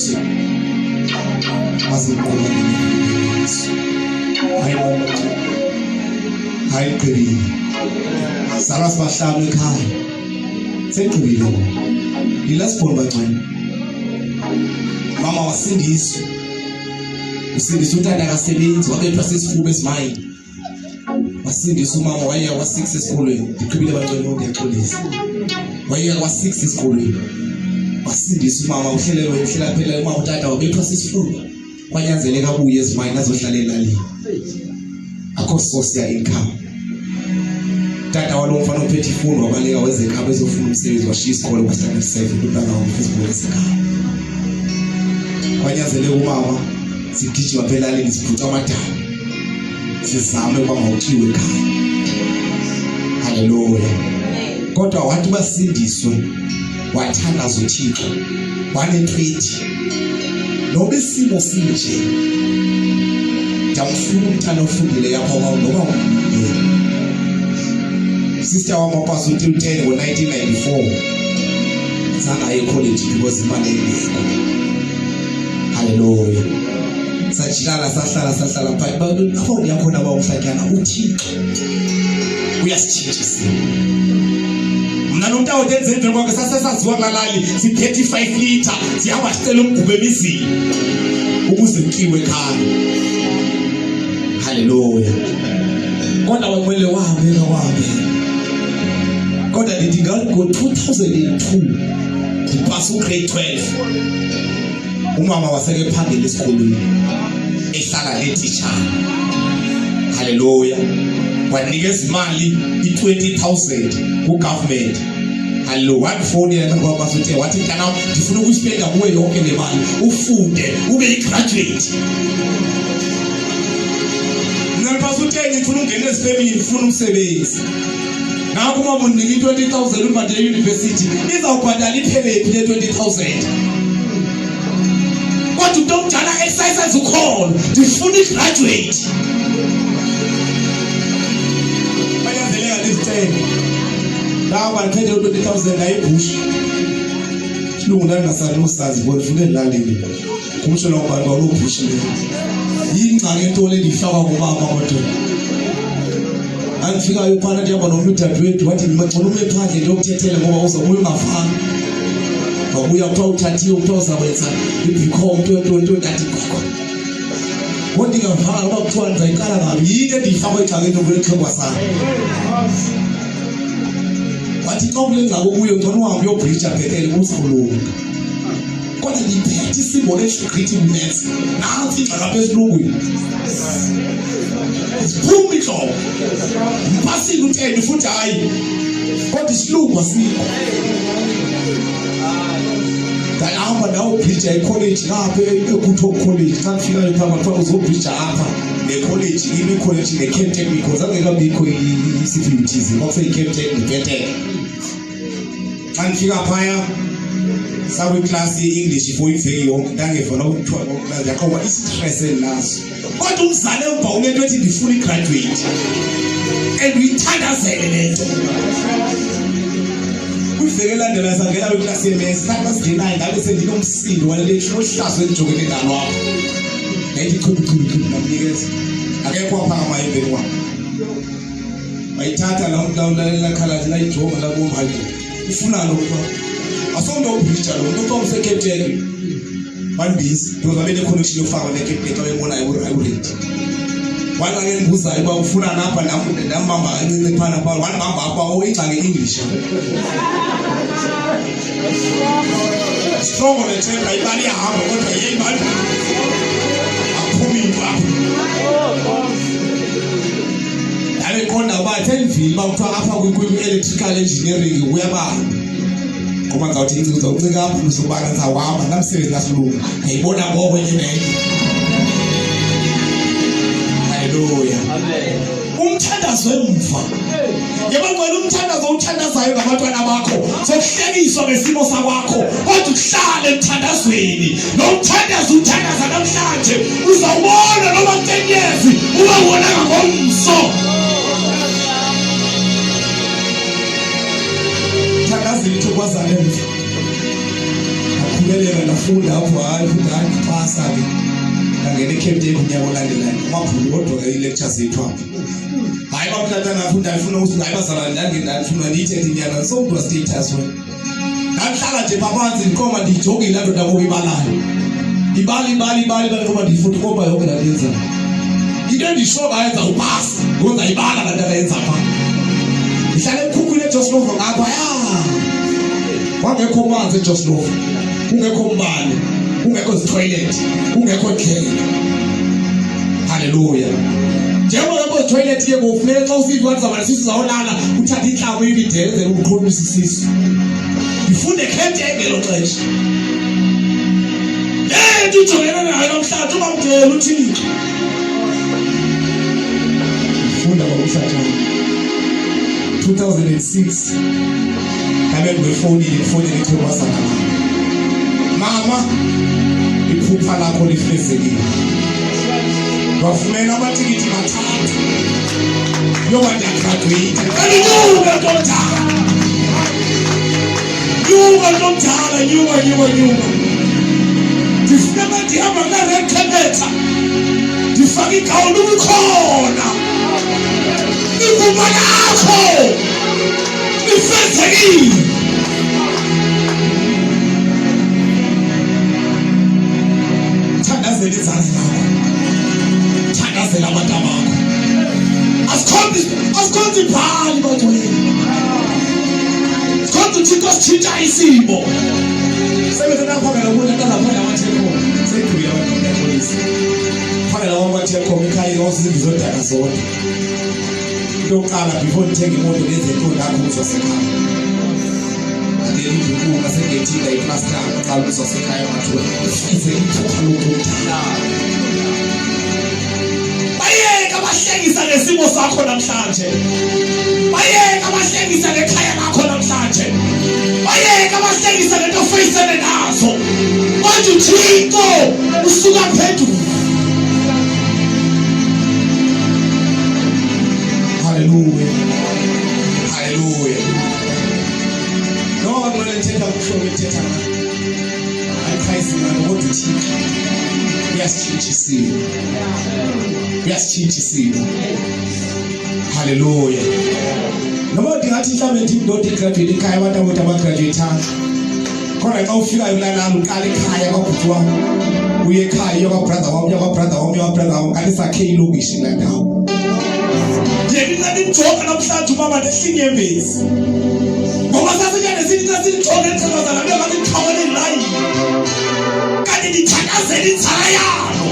Yesu azikubona Yesu hayi hayi qhubile sala sibahlanu ekhaya seqhubile ilasibona bangcwele mama wasindiswa usindiswa untana akasebenzi wabethwa sesifuba esimayini wasindiswa umama wayeka kwa6 esikolweni iqhubile bangcwele ngiyaxolisa wayeka kwa6 esikolweni wasindiswa umama uhlelelo ehlela phela umama utata wabethwa sesifuba kwanyanzeleka abuye ezimayini azohlalela le akho source ya income tata walomfana ophethe ifundo wabaleka wezekhaba ezofuna umsebenzi washiya isikole kwa-7 kutana Facebook esekhaya kwanyanzeleka umama sigijima phela le siphutha amadala sizame ukuba mawuthiwe ekhaya haleluya kodwa wathi basindiswe wathandaza uThixo wanetreaty noma isimo sinje jamfuna umthando ofundile yapha noma sister wami wapasa u10 ngo1994 sanga ecollege because imali engekho haleluya sajilala sahlala phakathi afoni yakho naba umhlatyana uThixo uyasitshintshisa mna nomntawo denze into kwakhe sasesaziwa ngalali siphethe 5 liter sihamba sicela umgube emizini ukuze mkiwe ekhaya haleluya kodwa wamele wahambe kodwa ndithi ngo2002 ngipasa ugrade 12 umama waseke phambili esikolweni ehlala leteacher haleluya wanikeza imali i20,000 kugovernment haleluya wafoni yena ngoba basuthi wathi mntana ngifuna ukuspenda kuwe yonke le mali ufunde ube igraduate ngipasuthe ngifuna ungena esifemini ngifuna umsebenzi ngakho uma unika i20,000 ubhadele university izawubhadala iphele le 20,000 kodwa unomjana exercise ukhona ngifuna igraduate bayanzeleka lesitheni lawa baphethe 20,000 ayibush silunguna ngasanusazi bona ufune laleli kumsho lo bantu olobush ingxaki entole lifaka kubaba kodwa angifikayo phana ndiyaba nomdadewethu wathi ngicela ume phandle ndokuthethela ngoba uzobuya ungafana wabuya kuthiwa uthathiwe kuthiwa uzakwenza ibicom nto ndathi kodwa ngingavanga ngoba kuthiwa ndizayiqala ngabi yini endiyifakwa egxakeni okulexhekwa sana wathi xa kulengxaki okuyo ngcono uhambe uyobhritsha bhetele kumsikhulunga kodwa ndiphethe isimbolo eshikriti mnetsi nansi ingxaka esilungwini siphuma ihlobo mpasile uTheni futhi hayi kodwa isilungu asikho ngahamba nawo ubhritsha ecollege lapha eKutho college xa ngifikayo phakathi kwakho uzobhritsha apha necollege imi college neCape Technical zangekabikho i-CVTs kwakuseyi-Cape Technical xa ngifika phaya sakwiclass ye-English for iveki yonke ndangevona ukuthiwa yaqoba i-stress endinaso kodwa umzali emva unento ethi ndifuna igraduate and uyithandazele lento kwiveki elandelayo sangena kwiclass ye-maths sasingenayo ngabe sendinomsindo walelehlo ohlazo endijongene nalo apho ngayithi chibi namnikeza akekho waphakama emveni kwam bayithatha lakhalati layijonga labomhayi ufuna lokho asonto ubhitsha lo nto kwamse Cape bandisi ngoba beneconnection yofaka neCape Technical ebonayo urate wala ngembuza iba ufuna napha namamba encinci phana pha wanibamba apha oyingxaki English strong lethemba ibali yahamba kodwa yeyimali aphumi apha ale khona bathe imvili bawuthiwa apha kwi-electrical engineering uyabamba ngoba ngawuthi incika ucika apha usobala ngizawahamba namsebenzi nasilungu ngiyibona ngoku enye nento haleluya amen umthandazo emva yabangcwele umthandazo uthandazayo ngabantwana bakho sokuhlekiswa ngesimo sakwakho kodwa uhlale emthandazweni lo mthandazo uthandaza namhlanje uzawubona noma 10 years uba wona ngomso thandazile kwazana emva ngaphumelela ndafunda apho hayi pasa ke ngangena eCape Town unyaka olandelayo amaphulu kodwa i-lectures zethu apho hayi bamhlata ngafunda ngifuna ukuthi hayi bazalwane ndangifuna nithethe inyanga so was status wena ngahlala nje phansi ndiqoma ndijogile la ndoda ngokuyibalayo ibali ngoba ndifunda ngoba yonke la yenza into endishoka yenza upasa ngoba ibala la nto yenza pha ngihlale ekhukhwini eJoslova ngapha wangekho manzi eJoslova kungekho umbane kungekho toilet kungekho ndlela haleluya njengoba lapho toilet ke ngofuneka xa usithi wathi zabana sisi zawolala uthatha inhlabo ibidele ukuqhubisa isisu ifunde khente ngelo xesha ndijongene nayo namhlanje ubamdela uThixo funda ngokuhlatha 2006 ngabe ngifoni ngithi wasana mama iphupha lakho lifezekile wafumena amatikiti mathathu yoba ndagraduate kalinyuka ntomdala nyuka ndifuna ndihamba ka-red carpet ndifake igawuni ubukhona iphupha lakho lifezekile thandazela izandla zakho thandazela abantu bakho asikhonza ibhali bantwini sikhonza uThixo sitshintsha isimo sebenzela phakela ukuthi akazaphala amatheko seyikhulile abantu bepolisi phakela amatheko ekhaya ngosizo zodaka zonke into yokuqala before ndithenga imoto nezinto zakho uzosekhaya ngelivuka segethile iplaster xa uzosekhaya mathula ize iphupha lokudala bayeka bahlekisa ngesimo sakho namhlanje bayeka bahlekisa ngekhaya lakho namhlanje bayeka bahlekisa ngento ofeyisene nazo manje uThixo usuka phezulu haleluya no ngone nithetha ukuhlobo ethetha ayikhaisi manje kodwa uThixo uyasitshintsha isimo haleluya noma ndingathi mhlawumbe ndindoda igraduate ekhaya abantu abagraduate khona xa ufikayo kulalala uqala ekhaya kwabhuti wami uye ekhaya yakwabrother wami kanti sakhe ilokishi la ndawo ndiyenza ndinjoka namhlanje umama nesinyembezi ngoba sasinyane sinjoka entsazazana bekathi ndikhawele layini kanti ndithakazela inzala yalo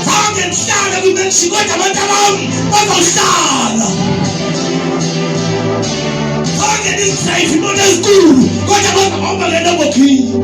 zange ndihlale kwimenshi kodwa abantu abami bazawuhlala zange ndizidrayive imoto ezinkulu kodwa bazahamba ngentombokini